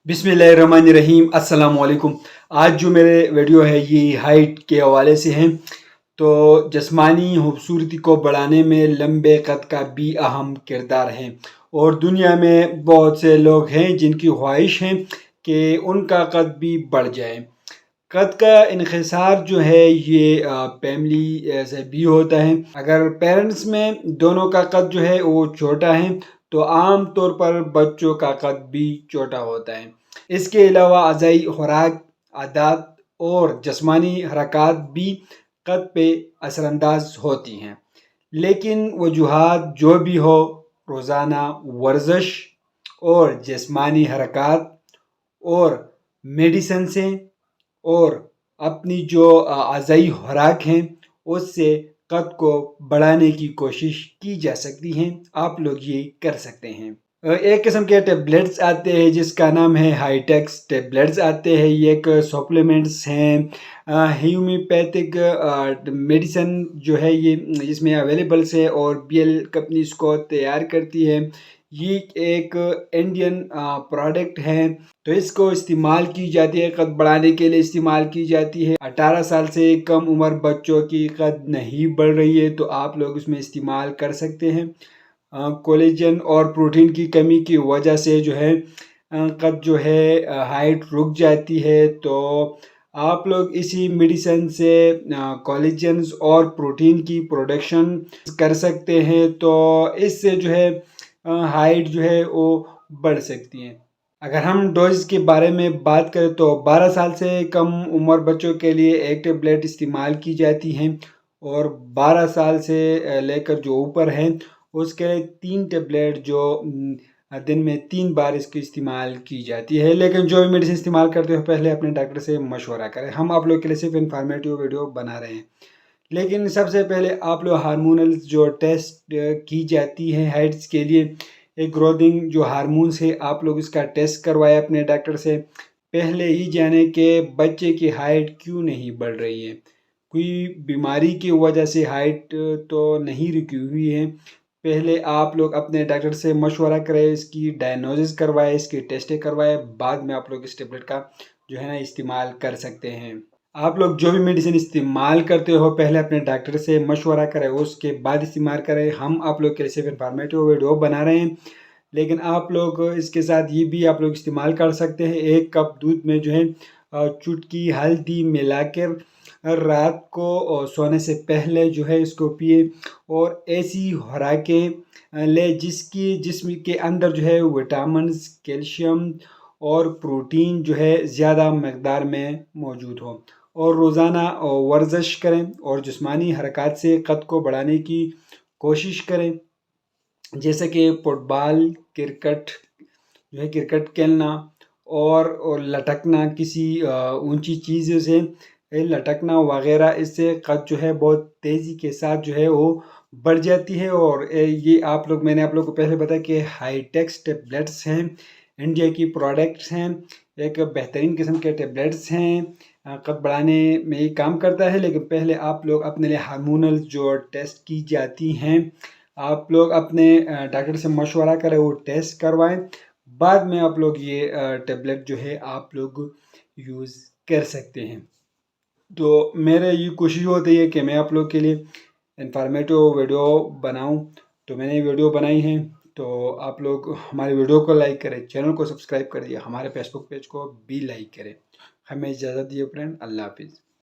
बिस्मिल्लाहिर्रहमानिर्रहीम अस्सलाम वालेकुम। आज जो मेरे वीडियो है ये हाइट के हवाले से हैं। तो जिस्मानी खूबसूरती को बढ़ाने में लंबे कद का भी अहम किरदार है और दुनिया में बहुत से लोग हैं जिनकी ख्वाहिश है कि उनका कद भी बढ़ जाए। कद का इन्हिसार जो है ये फैमिली से भी होता है। अगर पेरेंट्स में दोनों का कद जो है वो छोटा है तो आम तौर पर बच्चों का कद भी छोटा होता है। इसके अलावा ग़िज़ाई खुराक, आदत और जिस्मानी हरकत भी कद पे असरअंदाज होती हैं। लेकिन वजूहात जो भी हो, रोज़ाना वर्जिश और जिस्मानी हरकत और मेडिसिन से और अपनी जो ग़िज़ाई खुराक हैं उससे कद को बढ़ाने की कोशिश की जा सकती है। आप लोग ये कर सकते हैं। एक किस्म के टेबलेट्स आते हैं जिसका नाम है हाईटेक्स टेबलेट्स आते हैं। ये एक सप्लीमेंट्स हैं, होम्योपैथिक मेडिसिन जो है ये इसमें अवेलेबल्स है और बीएल कंपनी इसको तैयार करती है। ये एक इंडियन प्रोडक्ट है तो इसको इस्तेमाल की जाती है, कद बढ़ाने के लिए इस्तेमाल की जाती है। 18 साल से कम उम्र बच्चों की कद नहीं बढ़ रही है तो आप लोग इसमें इस्तेमाल कर सकते हैं। कोलेजन और प्रोटीन की कमी की वजह से जो है कद जो है हाइट रुक जाती है तो आप लोग इसी मेडिसिन से कोलेजन्स और प्रोटीन की प्रोडक्शन कर सकते हैं तो इससे जो है हाइट जो है वो बढ़ सकती है। अगर हम डोज के बारे में बात करें तो 12 साल से कम उम्र बच्चों के लिए एक टेबलेट इस्तेमाल की जाती है और 12 साल से लेकर जो ऊपर हैं उसके लिए 3 टेबलेट जो दिन में 3 बार इसकी इस्तेमाल की जाती है। लेकिन जो भी मेडिसिन इस्तेमाल करते हो पहले अपने डॉक्टर से मशवरा करें। हम आप लोग के लिए सिर्फ इंफॉर्मेटिव वीडियो बना रहे हैं। लेकिन सबसे पहले आप लोग हार्मोनल जो टेस्ट की जाती है हाइट्स के लिए, एक ग्रोथिंग जो हार्मोन्स है आप लोग इसका टेस्ट करवाएं अपने डॉक्टर से। पहले ही जाने कि बच्चे की हाइट क्यों नहीं बढ़ रही है। कोई बीमारी की वजह से हाइट तो नहीं रुकी हुई है। पहले आप लोग अपने डॉक्टर से मशवरा करें, इसकी डायग्नोसिस करवाएं, इसकी टेस्टें करवाएं, बाद में आप लोग इस टेबलेट का जो है ना इस्तेमाल कर सकते हैं। आप लोग जो भी मेडिसिन इस्तेमाल करते हो पहले अपने डॉक्टर से मशवरा करें, उसके बाद इस्तेमाल करें। हम आप लोग के लिए सिर्फ इंफॉर्मेटिव वीडियो बना रहे हैं। लेकिन आप लोग इसके साथ ये भी आप लोग इस्तेमाल कर सकते हैं। 1 कप दूध में जो है चुटकी हल्दी मिलाकर रात को सोने से पहले जो है इसको पिए और ऐसी खुराकें ले जिसम के अंदर जो है विटामिन्स, कैल्शियम और प्रोटीन जो है ज़्यादा मकदार में मौजूद हो और रोज़ाना वर्जिश करें और जिस्मानी हरकत से कद को बढ़ाने की कोशिश करें, जैसे कि फुटबॉल, क्रिकेट जो है क्रिकेट खेलना और लटकना, किसी ऊंची चीज़ों से लटकना वगैरह। इससे कद जो है बहुत तेज़ी के साथ जो है वो बढ़ जाती है। और ये आप लोग मैंने आप लोग को पहले बताया कि हाईटेक्स टेबलेट्स हैं, इंडिया की प्रोडक्ट्स हैं, एक बेहतरीन किस्म के टेबलेट्स हैं, कद बढ़ाने में ये काम करता है। लेकिन पहले आप लोग अपने लिए हार्मोनल जो टेस्ट की जाती हैं आप लोग अपने डॉक्टर से मशवरा करें, वो टेस्ट करवाएं, बाद में आप लोग ये टेबलेट जो है आप लोग यूज़ कर सकते हैं। तो मेरे ये कोशिश होती है कि मैं आप लोग के लिए इंफॉर्मेटिव वीडियो बनाऊं, तो मैंने ये वीडियो बनाई है। तो आप लोग हमारे वीडियो को लाइक करें, चैनल को सब्सक्राइब करिए, हमारे फेसबुक पेज को भी लाइक करें। हमें इजाज़त दिए फ्रेंड, अल्लाह हाफिज़।